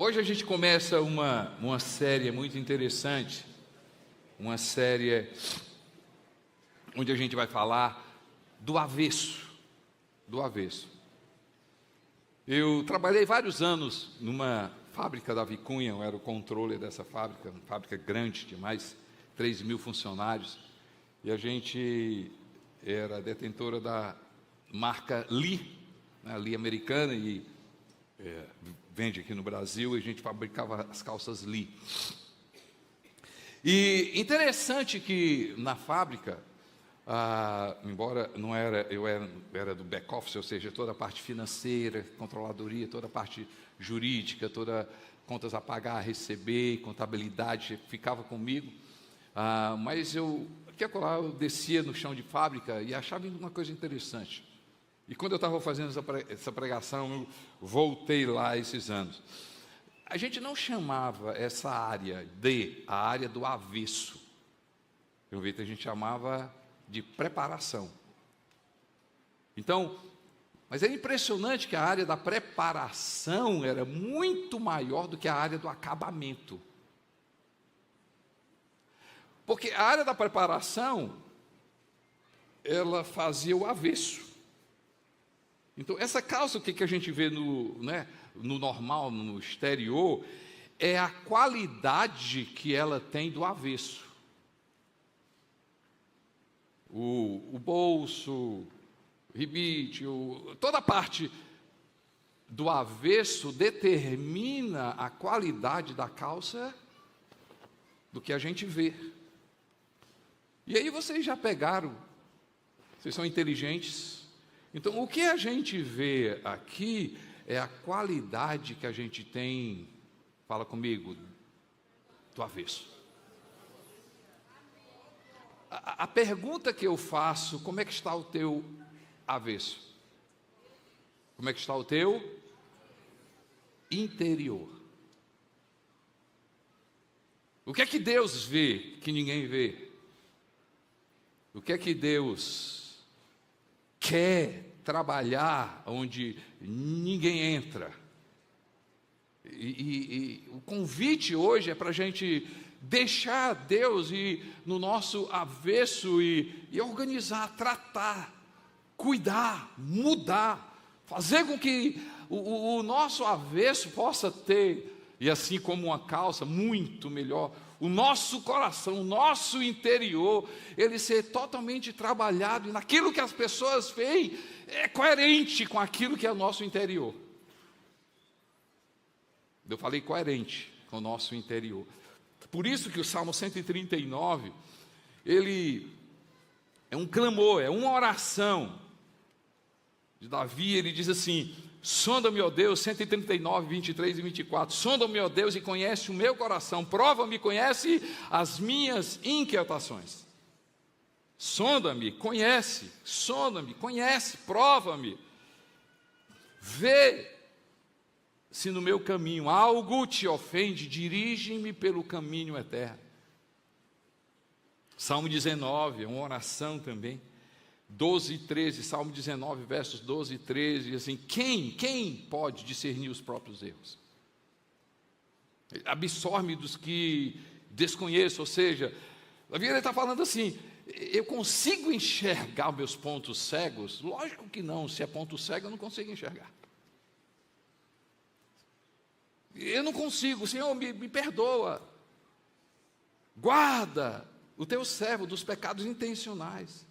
Hoje a gente começa uma série muito interessante, uma série onde a gente vai falar do avesso, Eu trabalhei vários anos numa fábrica da Vicunha, eu era o controller dessa fábrica, uma fábrica grande, de mais 3.000 funcionários, e a gente era detentora da marca Lee, né, Lee americana, e vende aqui no Brasil, e a gente fabricava as calças Lee. E interessante que na fábrica, embora não era, eu era do back office, ou seja, toda a parte financeira, controladoria, toda a parte jurídica, toda contas a pagar, a receber, contabilidade, ficava comigo. Mas eu descia no chão de fábrica e achava uma coisa interessante. E quando eu estava fazendo essa pregação, eu voltei lá esses anos. A gente não chamava essa área a área do avesso. Eu vi que a gente chamava de preparação. Então, mas é impressionante que a área da preparação era muito maior do que a área do acabamento. Porque a área da preparação, ela fazia o avesso. Então, essa calça, o que a gente vê no normal, no exterior, é a qualidade que ela tem do avesso. O bolso, o ribite, toda a parte do avesso determina a qualidade da calça do que a gente vê. E aí vocês já pegaram, vocês são inteligentes. Então, o que a gente vê aqui é a qualidade que a gente tem, fala comigo, do avesso. A pergunta que eu faço, como é que está o teu avesso? Como é que está o teu interior? O que é que Deus vê que ninguém vê? O que é que Deus quer trabalhar onde ninguém entra? E o convite hoje é para a gente deixar Deus ir no nosso avesso e organizar, tratar, cuidar, mudar, fazer com que o nosso avesso possa ter, e assim como uma calça, muito melhor, o nosso coração, o nosso interior, ele ser totalmente trabalhado, e naquilo que as pessoas veem, é coerente com aquilo que é o nosso interior. Eu falei coerente com o nosso interior. Por isso que o Salmo 139, ele é um clamor, é uma oração de Davi. Ele diz assim: sonda-me, ó Deus, 139, 23 e 24, sonda-me, ó Deus, e conhece o meu coração, prova-me, conhece as minhas inquietações. Sonda-me, conhece, prova-me, vê se no meu caminho algo te ofende, dirige-me pelo caminho eterno. Salmo 19, é uma oração também, 12 e 13, Salmo 19, versos 12 e 13, assim, quem pode discernir os próprios erros? Absorve dos que desconheço, ou seja, Davi está falando assim, eu consigo enxergar meus pontos cegos? Lógico que não, se é ponto cego eu não consigo enxergar. Eu não consigo, Senhor, me perdoa, guarda o teu servo dos pecados intencionais,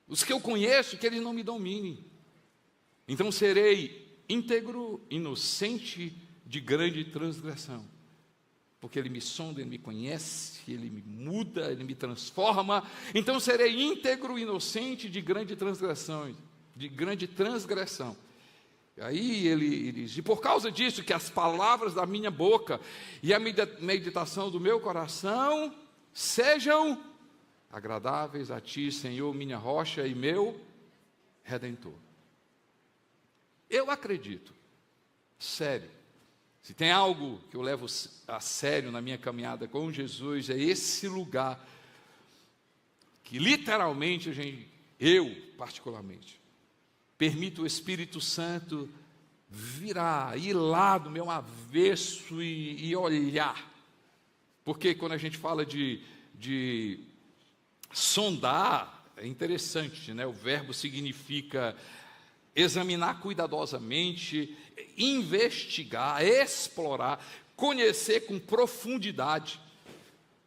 os que eu conheço, que eles não me dominem. Então serei íntegro, inocente de grande transgressão, porque Ele me sonda, Ele me conhece, Ele me muda, Ele me transforma. Então serei íntegro, inocente de grande transgressão, Aí ele diz, e por causa disso, que as palavras da minha boca e a meditação do meu coração sejam agradáveis a ti, Senhor, minha rocha e meu redentor. Eu acredito, sério, se tem algo que eu levo a sério na minha caminhada com Jesus, é esse lugar que literalmente eu particularmente permito o Espírito Santo virar, ir lá do meu avesso e olhar. Porque quando a gente fala de sondar, é interessante, né? O verbo significa examinar cuidadosamente, investigar, explorar, conhecer com profundidade.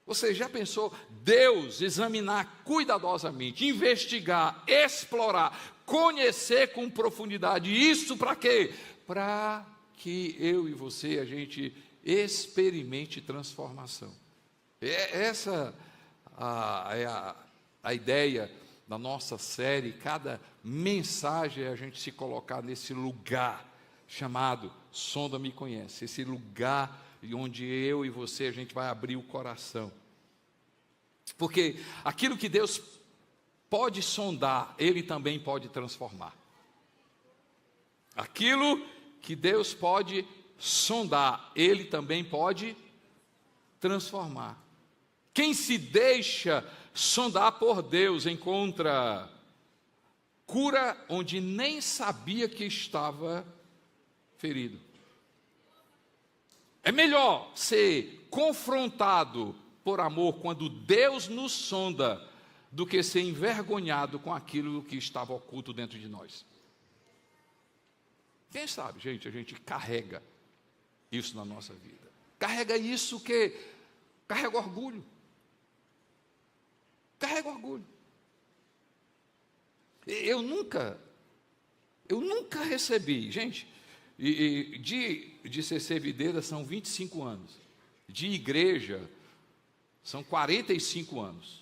Você já pensou Deus examinar cuidadosamente, investigar, explorar, conhecer com profundidade? Isso para quê? Para que eu e você, a gente experimente transformação. Essa é a ideia da nossa série. Cada mensagem é a gente se colocar nesse lugar chamado Sonda-me Conhece, esse lugar onde eu e você, a gente vai abrir o coração, porque aquilo que Deus pode sondar, Ele também pode transformar. Aquilo que Deus pode sondar, Ele também pode transformar. Quem se deixa sondar por Deus encontra cura onde nem sabia que estava ferido. É melhor ser confrontado por amor quando Deus nos sonda do que ser envergonhado com aquilo que estava oculto dentro de nós. Quem sabe, gente, a gente carrega isso na nossa vida. Carrega isso que carrega orgulho. Carrega orgulho. Eu nunca recebi, gente, de CC Videira são 25 anos, de igreja são 45 anos.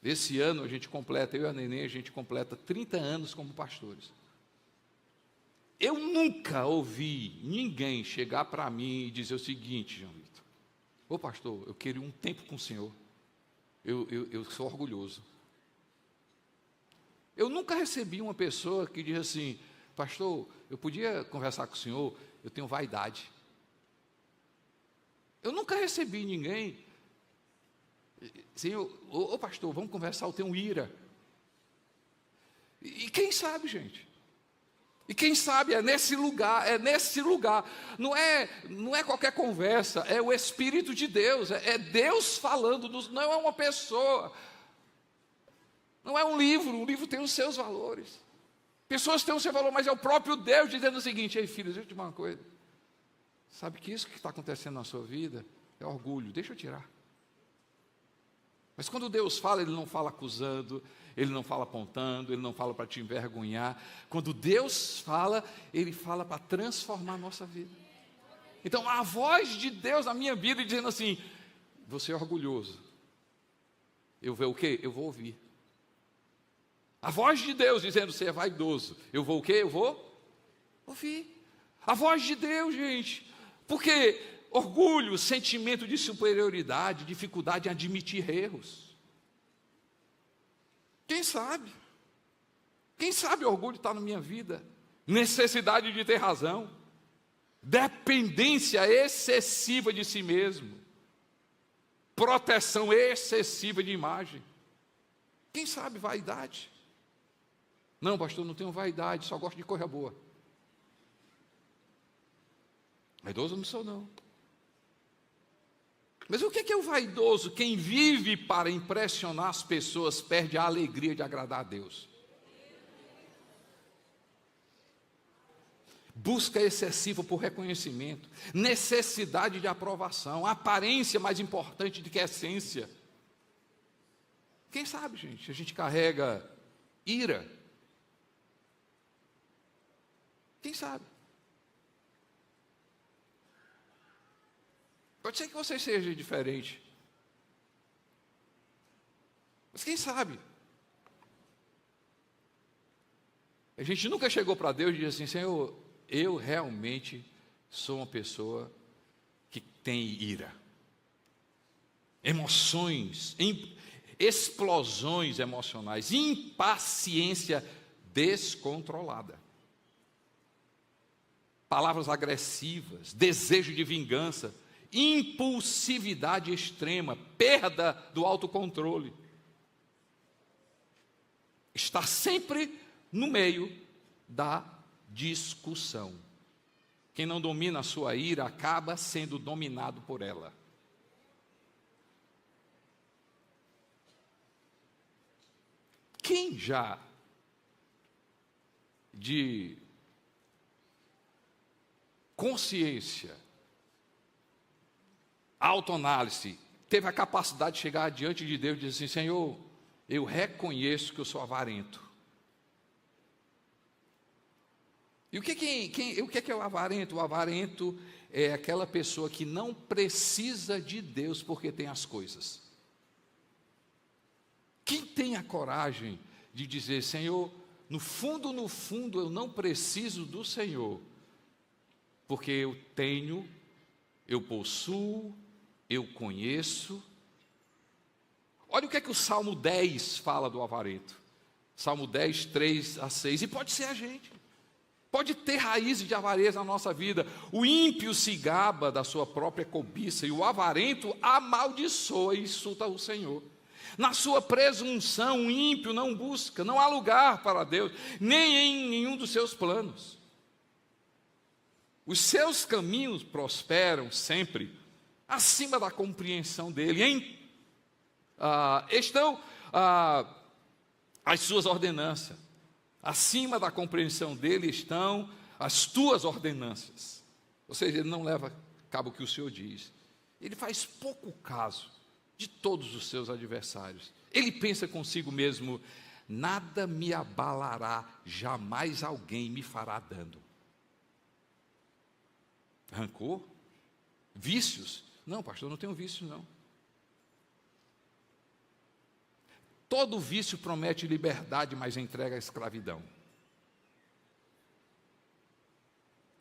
Esse ano a gente completa, eu e a Neném, a gente completa 30 anos como pastores. Eu nunca ouvi ninguém chegar para mim e dizer o seguinte: João Vitor, ô pastor, eu queria um tempo com o senhor, eu sou orgulhoso. Eu nunca recebi uma pessoa que diz assim: pastor, eu podia conversar com o senhor, eu tenho vaidade. Eu nunca recebi ninguém: senhor, ô pastor, vamos conversar, eu tenho ira. E quem sabe, gente? E quem sabe é nesse lugar, não é qualquer conversa, é o Espírito de Deus, é Deus falando, não é uma pessoa, não é um livro tem os seus valores, pessoas têm o seu valor, mas é o próprio Deus dizendo o seguinte: ei filhos, deixa eu te dizer uma coisa, sabe que isso que está acontecendo na sua vida é orgulho, deixa eu tirar. Mas quando Deus fala, Ele não fala acusando, Ele não fala apontando, Ele não fala para te envergonhar. Quando Deus fala, Ele fala para transformar a nossa vida. Então, a voz de Deus na minha vida dizendo assim: você é orgulhoso. Eu vou o quê? Eu vou ouvir. A voz de Deus dizendo: você é vaidoso. Eu vou o quê? Eu vou ouvir. A voz de Deus, gente. Porque orgulho, sentimento de superioridade, dificuldade em admitir erros. Quem sabe? Quem sabe o orgulho está na minha vida? Necessidade de ter razão, dependência excessiva de si mesmo, proteção excessiva de imagem. Quem sabe vaidade? Não, pastor, não tenho vaidade, só gosto de coisa boa. Vaidoso eu não sou, não. Mas o que é o vaidoso? Quem vive para impressionar as pessoas perde a alegria de agradar a Deus. Busca excessiva por reconhecimento, necessidade de aprovação, aparência mais importante do que a essência. Quem sabe, gente, a gente carrega ira. Quem sabe? Pode ser que você seja diferente. Mas quem sabe? A gente nunca chegou para Deus e disse assim: Senhor, eu realmente sou uma pessoa que tem ira. Emoções, explosões emocionais, impaciência descontrolada. Palavras agressivas, desejo de vingança, impulsividade extrema, perda do autocontrole. Está sempre no meio da discussão. Quem não domina a sua ira acaba sendo dominado por ela. Quem já de consciência, autoanálise, teve a capacidade de chegar diante de Deus e dizer assim: Senhor, eu reconheço que eu sou avarento. E o que é o avarento? O avarento é aquela pessoa que não precisa de Deus porque tem as coisas. Quem tem a coragem de dizer: Senhor, no fundo, eu não preciso do Senhor, porque eu tenho, eu possuo, eu conheço. Olha o que é que o Salmo 10 fala do avarento. Salmo 10, 3 a 6. E pode ser a gente. Pode ter raízes de avareza na nossa vida. O ímpio se gaba da sua própria cobiça, e o avarento amaldiçoa e insulta o Senhor. Na sua presunção, o ímpio não busca, não há lugar para Deus, nem em nenhum dos seus planos. Os seus caminhos prosperam sempre acima da compreensão dele. Estão as suas ordenanças. Acima da compreensão dele estão as tuas ordenanças. Ou seja, ele não leva a cabo o que o Senhor diz. Ele faz pouco caso de todos os seus adversários. Ele pensa consigo mesmo: nada me abalará, jamais alguém me fará dano. Rancor? Vícios? Não, pastor, eu não tenho vício, não. Todo vício promete liberdade, mas entrega a escravidão.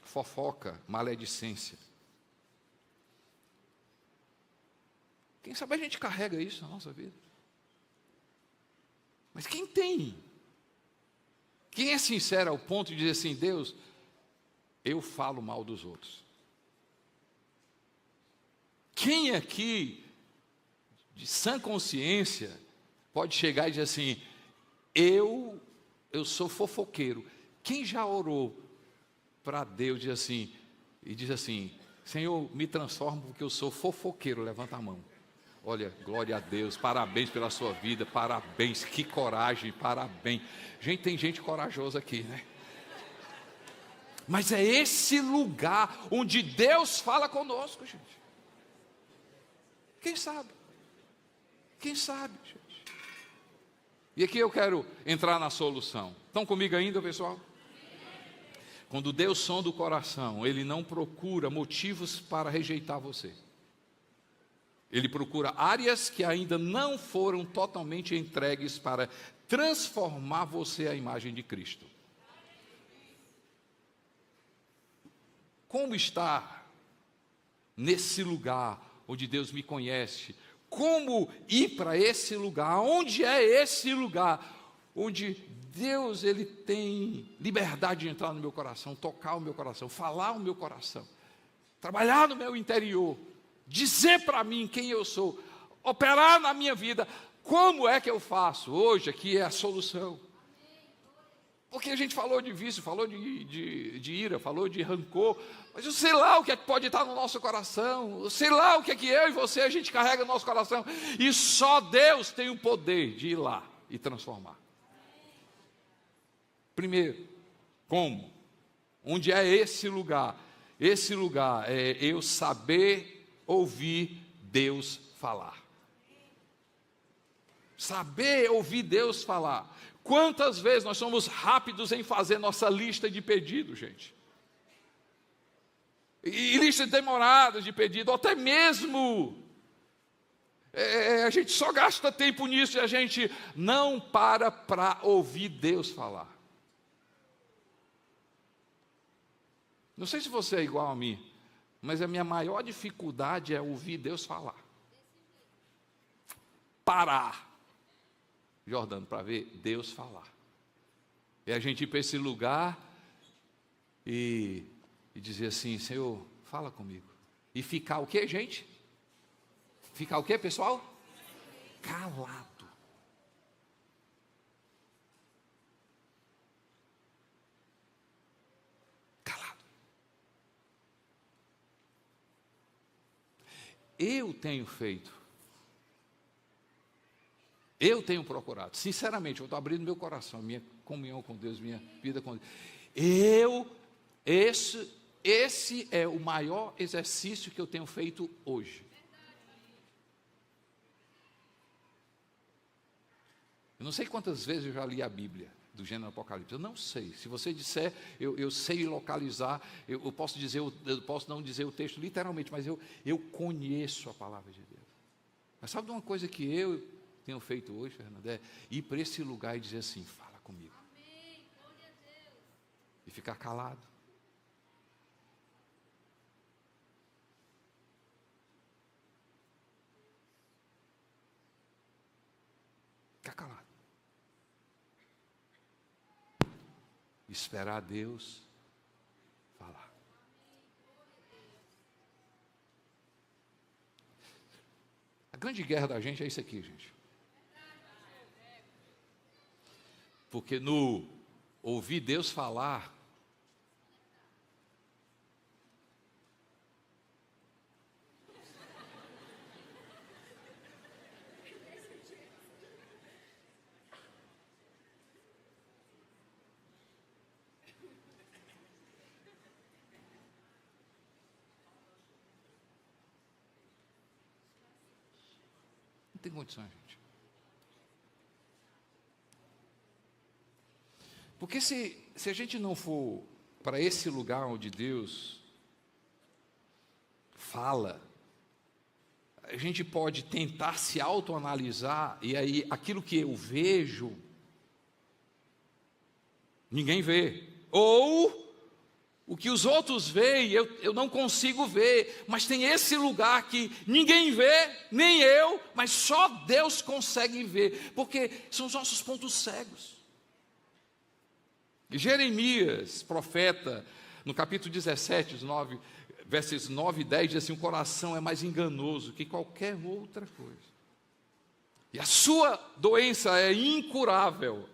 Fofoca, maledicência. Quem sabe a gente carrega isso na nossa vida. Mas quem tem? Quem é sincero ao ponto de dizer assim: Deus, eu falo mal dos outros? Quem aqui, de sã consciência, pode chegar e dizer assim: eu sou fofoqueiro? Quem já orou para Deus e diz assim: Senhor, me transforma porque eu sou fofoqueiro? Levanta a mão. Olha, glória a Deus, parabéns pela sua vida, parabéns, que coragem, parabéns. Gente, tem gente corajosa aqui, né? Mas é esse lugar onde Deus fala conosco, gente. Quem sabe? Quem sabe, gente? E aqui eu quero entrar na solução. Estão comigo ainda, pessoal? Quando Deus sonda o coração, Ele não procura motivos para rejeitar você. Ele procura áreas que ainda não foram totalmente entregues para transformar você à imagem de Cristo. Como estar nesse lugar onde Deus me conhece? Como ir para esse lugar? Onde é esse lugar onde Deus ele tem liberdade de entrar no meu coração, tocar o meu coração, falar o meu coração, trabalhar no meu interior, dizer para mim quem eu sou, operar na minha vida? Como é que eu faço? Hoje aqui é a solução. Porque a gente falou de vício, falou de ira, falou de rancor, mas eu sei lá o que é que pode estar no nosso coração, eu sei lá o que é que eu e você a gente carrega no nosso coração, e só Deus tem o poder de ir lá e transformar. Primeiro, como? Onde é esse lugar? Esse lugar é eu saber ouvir Deus falar. Saber ouvir Deus falar. Quantas vezes nós somos rápidos em fazer nossa lista de pedidos, gente? E listas demoradas de pedido, ou até mesmo a gente só gasta tempo nisso e a gente não para ouvir Deus falar. Não sei se você é igual a mim, mas a minha maior dificuldade é ouvir Deus falar. Parar, Jordano, para ver Deus falar. E a gente ir para esse lugar e dizer assim: Senhor, fala comigo. E ficar o quê, gente? Ficar o quê, pessoal? Calado. eu tenho feito. Eu tenho procurado, sinceramente, eu estou abrindo meu coração, minha comunhão com Deus, minha vida com Deus. Esse é o maior exercício que eu tenho feito hoje. Eu não sei quantas vezes eu já li a Bíblia, do gênero Apocalipse, eu não sei. Se você disser, eu sei localizar, eu posso dizer, eu posso não dizer o texto literalmente, mas eu conheço a palavra de Deus. Mas sabe de uma coisa que eu tenho feito hoje, Fernando? É ir para esse lugar e dizer assim, fala comigo. Amém. Glória a Deus. E ficar calado. Ficar calado. Esperar Deus falar. A grande guerra da gente é isso aqui, gente. Porque no ouvir Deus falar, não tem condições, gente. Porque se a gente não for para esse lugar onde Deus fala, a gente pode tentar se autoanalisar, e aí aquilo que eu vejo, ninguém vê. Ou o que os outros veem, eu não consigo ver, mas tem esse lugar que ninguém vê, nem eu, mas só Deus consegue ver, porque são os nossos pontos cegos. Jeremias, profeta, no capítulo 17, versos 9 e 10, diz assim, o coração é mais enganoso que qualquer outra coisa, e a sua doença é incurável.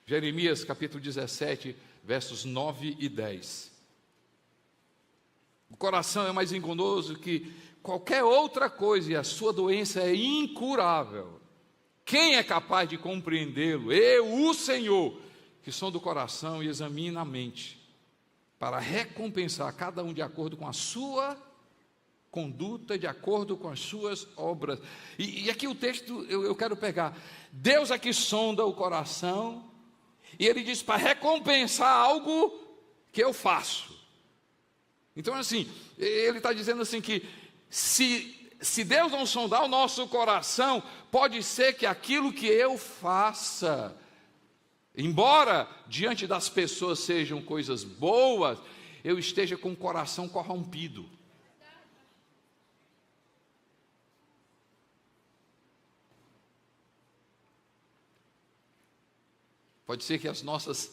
Jeremias, capítulo 17, versos 9 e 10. O coração é mais enganoso que qualquer outra coisa, e a sua doença é incurável. Quem é capaz de compreendê-lo? Eu, o Senhor, que são do coração e examina a mente, para recompensar cada um de acordo com a sua conduta, de acordo com as suas obras. E aqui o texto eu quero pegar. Deus é que sonda o coração, e Ele diz para recompensar algo que eu faço. Então assim, Ele está dizendo assim que se Deus não sondar o nosso coração, pode ser que aquilo que eu faça, embora diante das pessoas sejam coisas boas, eu esteja com o coração corrompido. Pode ser que as nossas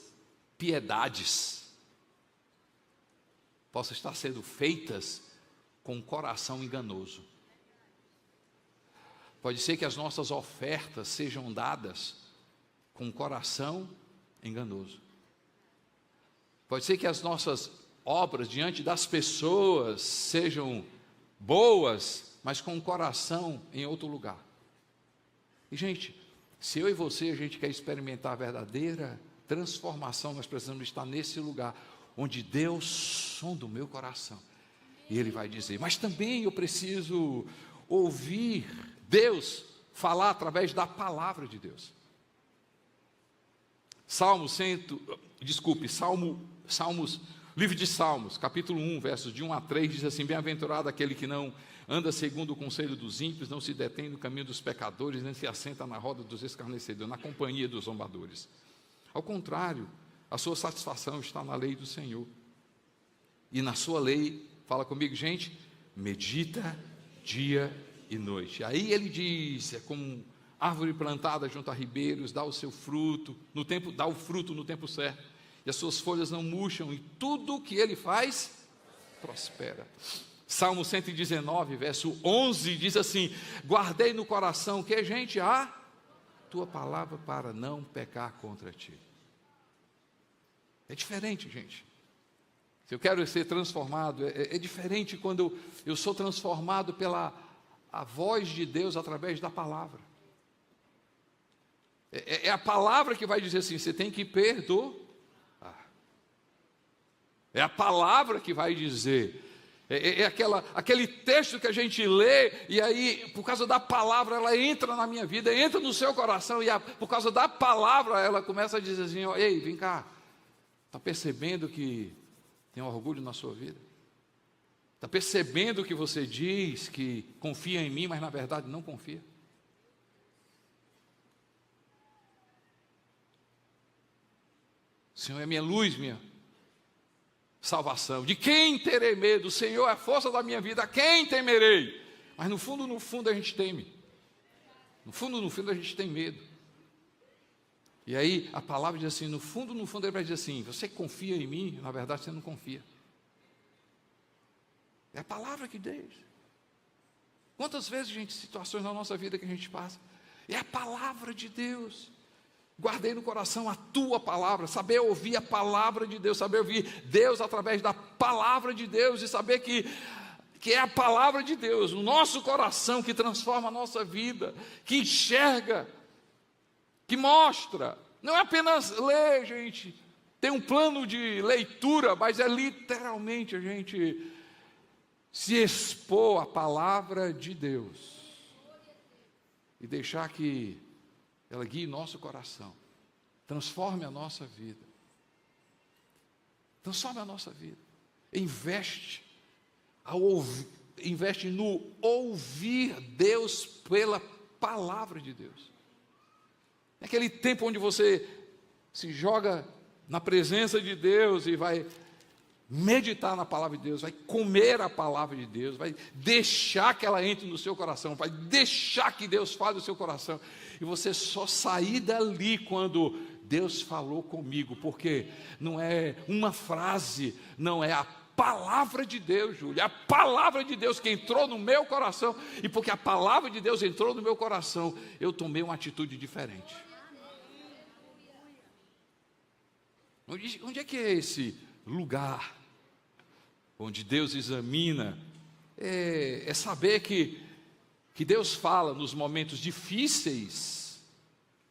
piedades possam estar sendo feitas com um coração enganoso. Pode ser que as nossas ofertas sejam dadas com um coração enganoso. Pode ser que as nossas obras diante das pessoas sejam boas, mas com o coração em outro lugar. E gente, se eu e você, a gente quer experimentar a verdadeira transformação, nós precisamos estar nesse lugar, onde Deus sonda o meu coração. E Ele vai dizer, mas também eu preciso ouvir Deus falar através da palavra de Deus. Livro de Salmos, capítulo 1, versos de 1 a 3, diz assim, bem-aventurado aquele que não anda segundo o conselho dos ímpios, não se detém no caminho dos pecadores, nem se assenta na roda dos escarnecedores, na companhia dos zombadores. Ao contrário, a sua satisfação está na lei do Senhor. E na sua lei, fala comigo, gente, medita dia e noite. Aí ele diz, é como árvore plantada junto a ribeiros, dá o seu fruto, dá o fruto no tempo certo, e as suas folhas não murcham, e tudo o que ele faz, prospera. Salmo 119, verso 11, diz assim, guardei no coração, que gente, a tua palavra para não pecar contra ti. É diferente, gente. Se eu quero ser transformado, é diferente quando eu sou transformado pela a voz de Deus através da palavra. É a palavra que vai dizer assim, você tem que perdoar. É a palavra que vai dizer. Aquele texto que a gente lê, e aí, por causa da palavra, ela entra na minha vida, entra no seu coração, e por causa da palavra, ela começa a dizer assim, ó, ei, vem cá, está percebendo que tem orgulho na sua vida? Está percebendo que você diz que confia em mim, mas na verdade não confia? O Senhor é minha luz, minha salvação. De quem terei medo? O Senhor é a força da minha vida, a quem temerei? Mas no fundo a gente teme. No fundo a gente tem medo. E aí a palavra diz assim, no fundo ele vai dizer assim, você confia em mim? Na verdade você não confia. É a palavra que diz. Quantas vezes, gente, situações na nossa vida que a gente passa, é a palavra de Deus. Guardei no coração a tua palavra, saber ouvir a palavra de Deus, saber ouvir Deus através da palavra de Deus e saber que é a palavra de Deus, o nosso coração que transforma a nossa vida, que enxerga, que mostra. Não é apenas ler, gente, tem um plano de leitura, mas é literalmente a gente se expor à palavra de Deus e deixar que ela guie nosso coração, transforme a nossa vida, transforme a nossa vida, investe no ouvir Deus pela palavra de Deus. É aquele tempo onde você se joga na presença de Deus e vai meditar na palavra de Deus, vai comer a palavra de Deus, vai deixar que ela entre no seu coração, vai deixar que Deus fale no seu coração, e você só sair dali quando Deus falou comigo, porque não é uma frase, não é a palavra de Deus, Júlia, é a palavra de Deus que entrou no meu coração, e porque a palavra de Deus entrou no meu coração, eu tomei uma atitude diferente. Onde é que é esse lugar onde Deus examina? É saber que Deus fala nos momentos difíceis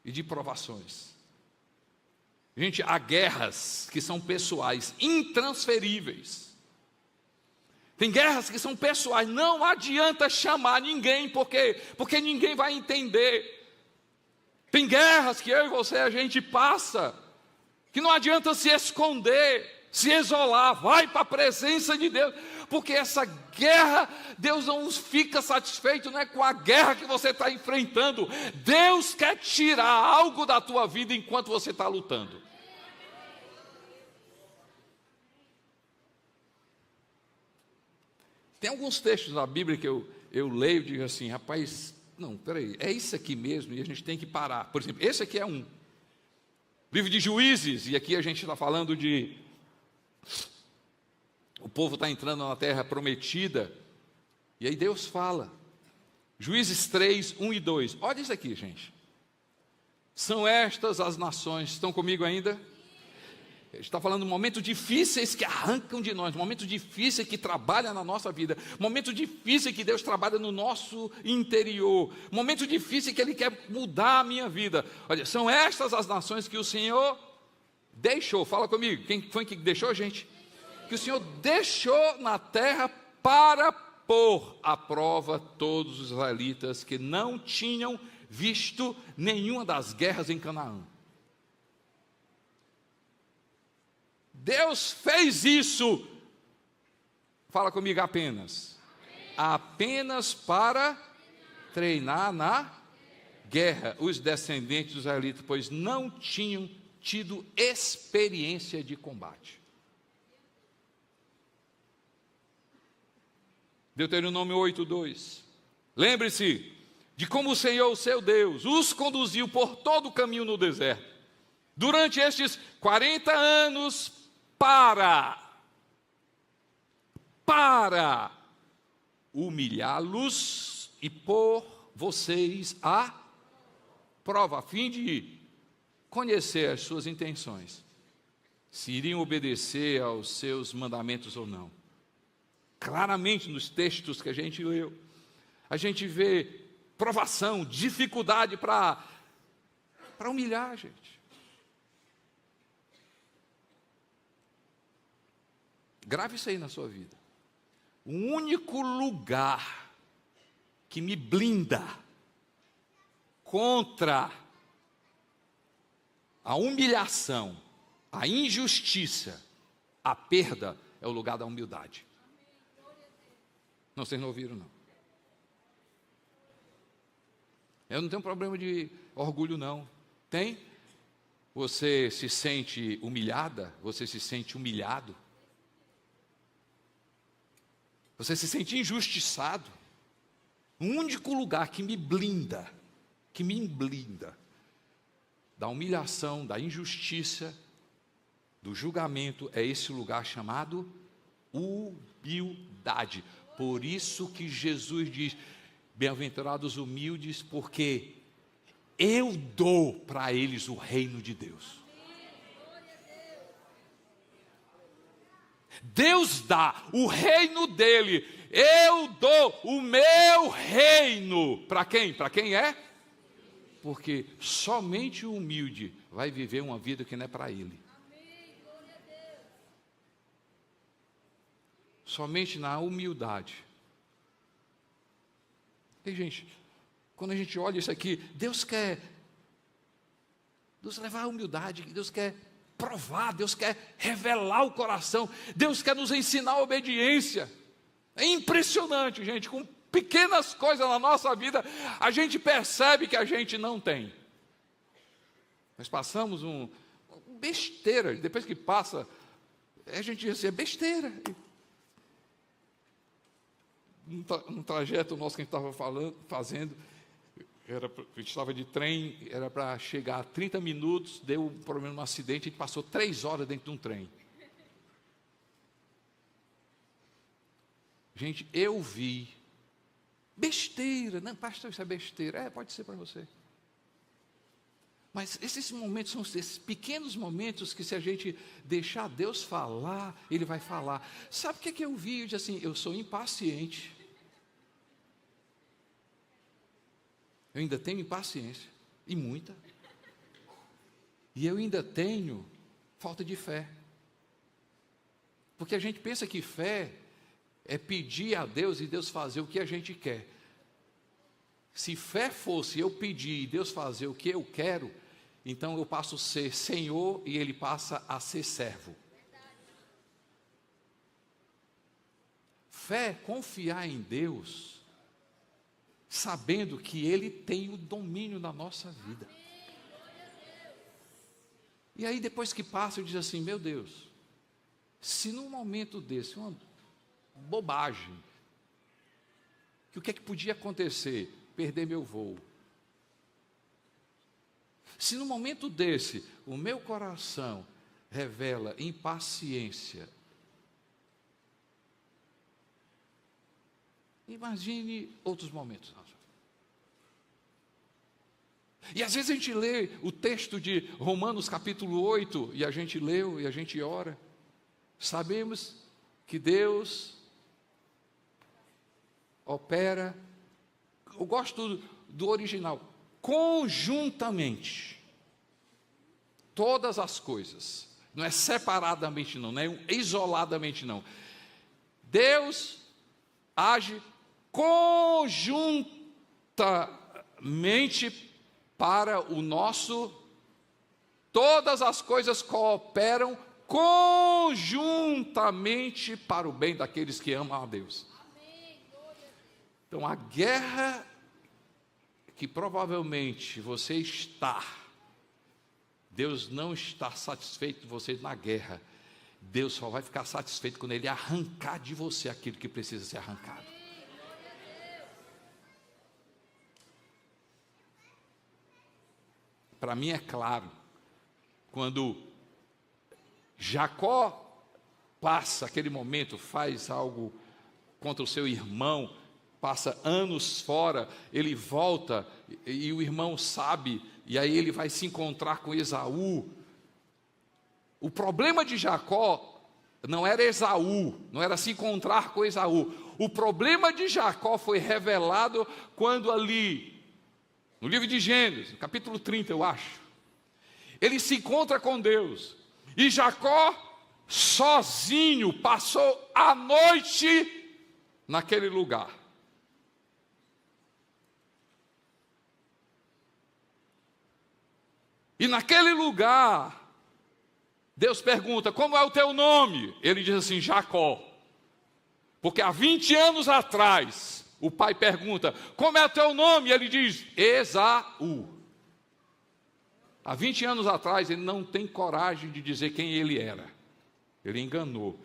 e de provações. Gente, há guerras que são pessoais, intransferíveis. Tem guerras que são pessoais, não adianta chamar ninguém, porque ninguém vai entender. Tem guerras que eu e você, a gente passa, que não adianta se esconder, se isolar, vai para a presença de Deus, porque essa guerra, Deus não fica satisfeito, não é com a guerra que você está enfrentando, Deus quer tirar algo da tua vida enquanto você está lutando. Tem alguns textos na Bíblia que eu leio e digo assim, rapaz, não, peraí, é isso aqui mesmo, e a gente tem que parar. Por exemplo, esse aqui é um livro de Juízes, e aqui a gente está falando de o povo está entrando na terra prometida, e aí Deus fala, Juízes 3, 1 e 2, olha isso aqui, gente, são estas as nações, estão comigo ainda? A gente está falando de momentos difíceis que arrancam de nós, momentos difíceis que trabalham na nossa vida, momentos difíceis que Deus trabalha no nosso interior, momentos difíceis que Ele quer mudar a minha vida. Olha, são estas as nações que o Senhor deixou, fala comigo, quem foi que deixou, gente? Que o Senhor deixou na terra para pôr à prova todos os israelitas que não tinham visto nenhuma das guerras em Canaã. Deus fez isso, fala comigo, apenas para treinar na guerra os descendentes dos israelitas, pois não tinham tido experiência de combate. Deuteronômio 8:2. Lembre-se de como o Senhor, o seu Deus, os conduziu por todo o caminho no deserto, durante estes 40 anos, para humilhá-los e pôr vocês à prova, a fim de conhecer as suas intenções, se iriam obedecer aos seus mandamentos ou não. Claramente nos textos que a gente leu, A gente vê provação, dificuldade para humilhar a gente. Grave isso aí na sua vida. O único lugar que me blinda contra a humilhação, a injustiça, a perda, é o lugar da humildade. Não, vocês não ouviram, não. Eu não tenho problema de orgulho, não. Tem? Você se sente humilhada? Você se sente humilhado? Você se sente injustiçado? O único lugar que me blinda da humilhação, da injustiça, do julgamento, é esse lugar chamado humildade. Por isso que Jesus diz: bem-aventurados humildes, porque eu dou para eles o reino de Deus. Deus dá o reino dele. Eu dou o meu reino. Para quem? Para quem é? Porque somente o humilde vai viver uma vida que não é para ele. Somente na humildade. E, gente, quando a gente olha isso aqui, Deus quer nos levar à humildade, Deus quer provar, Deus quer revelar o coração, Deus quer nos ensinar a obediência. É impressionante, gente, com pequenas coisas na nossa vida, a gente percebe que a gente não tem. Nós passamos besteira, depois que passa, a gente diz assim, é besteira. Um trajeto nosso que a gente estava fazendo, a gente estava de trem, era para chegar a 30 minutos, deu um problema no acidente, a gente passou 3 horas dentro de um trem. Gente, eu vi besteira, não, pastor, isso é besteira, pode ser para você. Mas esses momentos são esses pequenos momentos que, se a gente deixar Deus falar, Ele vai falar. Sabe o que eu vi? Eu disse assim, eu sou impaciente. Eu ainda tenho impaciência, e muita. E eu ainda tenho falta de fé. Porque a gente pensa que fé é pedir a Deus e Deus fazer o que a gente quer. Se fé fosse eu pedir e Deus fazer o que eu quero, então eu passo a ser Senhor e Ele passa a ser servo. Fé é confiar em Deus, sabendo que Ele tem o domínio da nossa vida. E aí depois que passa, eu digo assim, meu Deus, se num momento desse, uma bobagem, que o que é que podia acontecer? Perder meu voo. Se no momento desse, o meu coração revela impaciência, imagine outros momentos. E às vezes a gente lê o texto de Romanos capítulo 8, e a gente leu, e a gente ora. Sabemos que Deus opera, eu gosto do original, conjuntamente, todas as coisas, não é separadamente não é isoladamente não. Deus age conjuntamente para o nosso, todas as coisas cooperam conjuntamente para o bem daqueles que amam a Deus. Então a guerra que provavelmente você está, Deus não está satisfeito de você na guerra. Deus só vai ficar satisfeito quando Ele arrancar de você aquilo que precisa ser arrancado. Para mim é claro, quando Jacó passa aquele momento, faz algo contra o seu irmão, passa anos fora, ele volta e o irmão sabe, e aí ele vai se encontrar com Esaú. O problema de Jacó não era Esaú, não era se encontrar com Esaú. O problema de Jacó foi revelado quando ali, no livro de Gênesis, capítulo 30, eu acho, ele se encontra com Deus. E Jacó, sozinho, passou a noite naquele lugar. E naquele lugar, Deus pergunta: como é o teu nome? Ele diz assim: Jacó. Porque há 20 anos atrás, o pai pergunta: como é o teu nome? Ele diz: Esaú. Há 20 anos atrás, ele não tem coragem de dizer quem ele era. Ele enganou.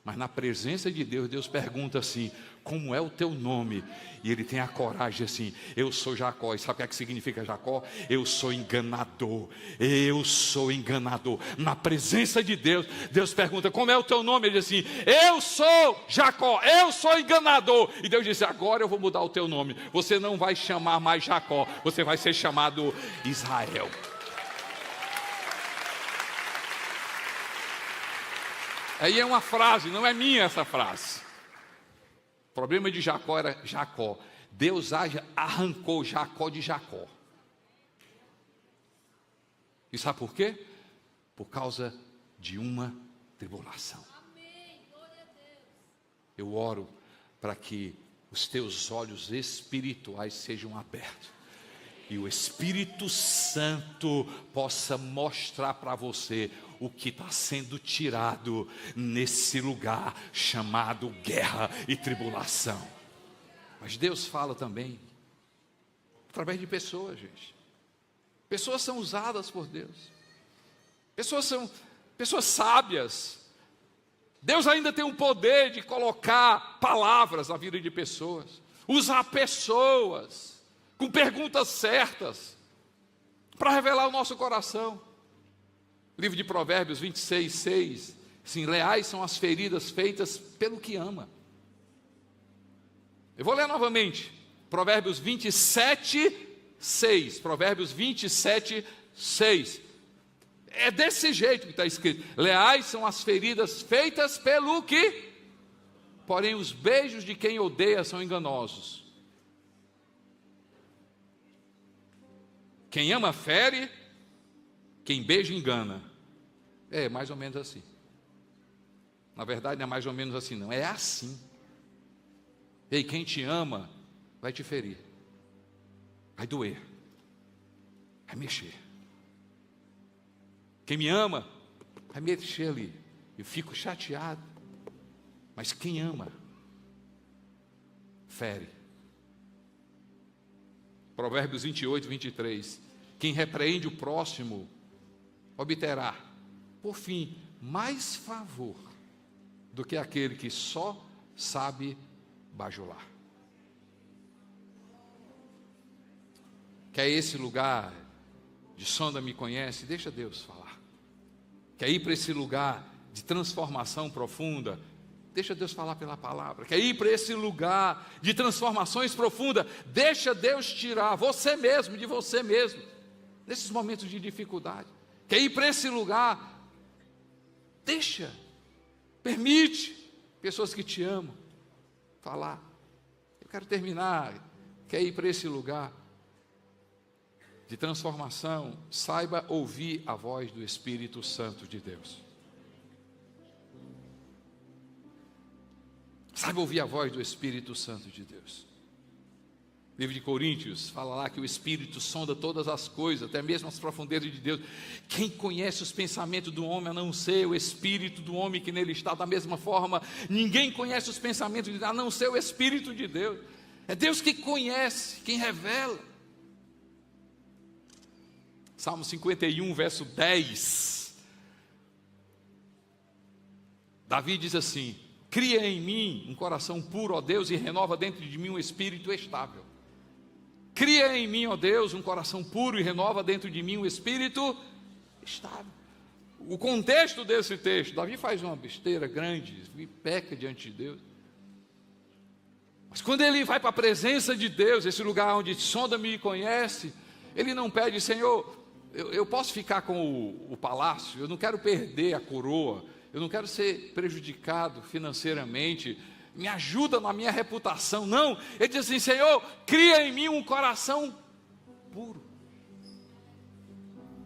Mas na presença de Deus, Deus pergunta assim: como é o teu nome? E ele tem a coragem assim: eu sou Jacó. E sabe o que é que significa Jacó? Eu sou enganador. Eu sou enganador. Na presença de Deus, Deus pergunta: como é o teu nome? Ele diz assim: eu sou Jacó. Eu sou enganador. E Deus disse: agora eu vou mudar o teu nome. Você não vai chamar mais Jacó. Você vai ser chamado Israel. Aí é uma frase, não é minha essa frase. O problema de Jacó era Jacó. Deus arrancou Jacó de Jacó. E sabe por quê? Por causa de uma tribulação. Amém. Glória a Deus. Eu oro para que os teus olhos espirituais sejam abertos. E o Espírito Santo possa mostrar para você o que está sendo tirado nesse lugar chamado guerra e tribulação. Mas Deus fala também através de pessoas, gente. Pessoas são usadas por Deus. Pessoas são pessoas sábias. Deus ainda tem o poder de colocar palavras na vida de pessoas. Usar pessoas com perguntas certas para revelar o nosso coração. Livro de Provérbios 26, 6. Sim, leais são as feridas feitas pelo que ama. Eu vou ler novamente. Provérbios 27, 6. Provérbios 27, 6. É desse jeito que está escrito. Leais são as feridas feitas pelo que? Porém, os beijos de quem odeia são enganosos. Quem ama fere, quem beija engana. É mais ou menos assim. Na verdade não é mais ou menos assim não, é assim. Ei, quem te ama vai te ferir. Vai doer. Vai mexer. Quem me ama vai mexer ali. Eu fico chateado. Mas quem ama fere. Provérbios 28, 23. Quem repreende o próximo obterá, por fim, mais favor do que aquele que só sabe bajular. Quer esse lugar de sonda me conhece? Deixa Deus falar. Quer ir para esse lugar de transformação profunda? Deixa Deus falar pela palavra. Quer ir para esse lugar de transformações profundas? Deixa Deus tirar você mesmo de você mesmo, nesses momentos de dificuldade. Quer ir para esse lugar? Deixa, permite pessoas que te amam falar. Eu quero terminar. Quer ir para esse lugar de transformação? Saiba ouvir a voz do Espírito Santo de Deus. Saiba ouvir a voz do Espírito Santo de Deus. O livro de Coríntios fala lá que o Espírito sonda todas as coisas, até mesmo as profundezas de Deus. Quem conhece os pensamentos do homem a não ser o Espírito do homem que nele está? Da mesma forma, ninguém conhece os pensamentos de Deus a não ser o Espírito de Deus. É Deus que conhece, quem revela. Salmo 51, verso 10. Davi diz assim: cria em mim um coração puro, ó Deus, e renova dentro de mim um espírito estável. Cria em mim, ó Deus, um coração puro e renova dentro de mim um espírito estável. O contexto desse texto, Davi faz uma besteira grande e peca diante de Deus. Mas quando ele vai para a presença de Deus, esse lugar onde sonda-me e conhece, ele não pede: Senhor, eu posso ficar com o palácio, eu não quero perder a coroa, eu não quero ser prejudicado financeiramente, me ajuda na minha reputação. Não, ele diz assim: Senhor, cria em mim um coração puro.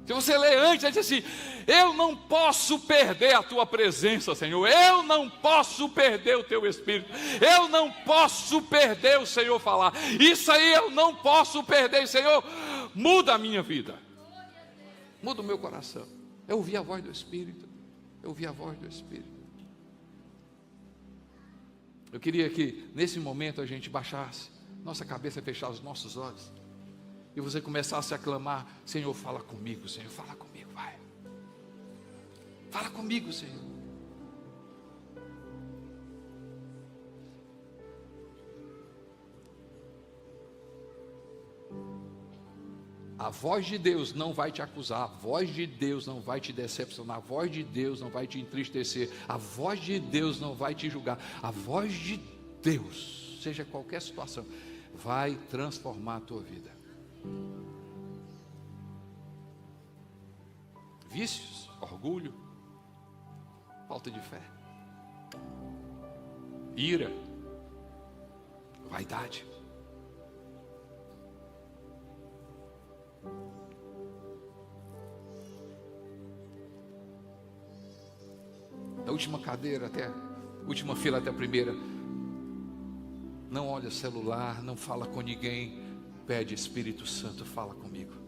Se você lê antes, ele diz assim: eu não posso perder a tua presença, Senhor. Eu não posso perder o teu Espírito. Eu não posso perder o Senhor falar. Isso aí eu não posso perder, Senhor. Muda a minha vida. Muda o meu coração. Eu ouvi a voz do Espírito. Eu ouvi a voz do Espírito. Eu queria que nesse momento a gente baixasse nossa cabeça, fechasse os nossos olhos e você começasse a clamar: Senhor, fala comigo, Senhor, fala comigo, vai. Fala comigo, Senhor. A voz de Deus não vai te acusar, a voz de Deus não vai te decepcionar, a voz de Deus não vai te entristecer, a voz de Deus não vai te julgar, a voz de Deus, seja qualquer situação, vai transformar a tua vida. Vícios, orgulho, falta de fé, ira, vaidade. Da última cadeira até última fila até a primeira, não olha celular, não fala com ninguém, pede: Espírito Santo, fala comigo.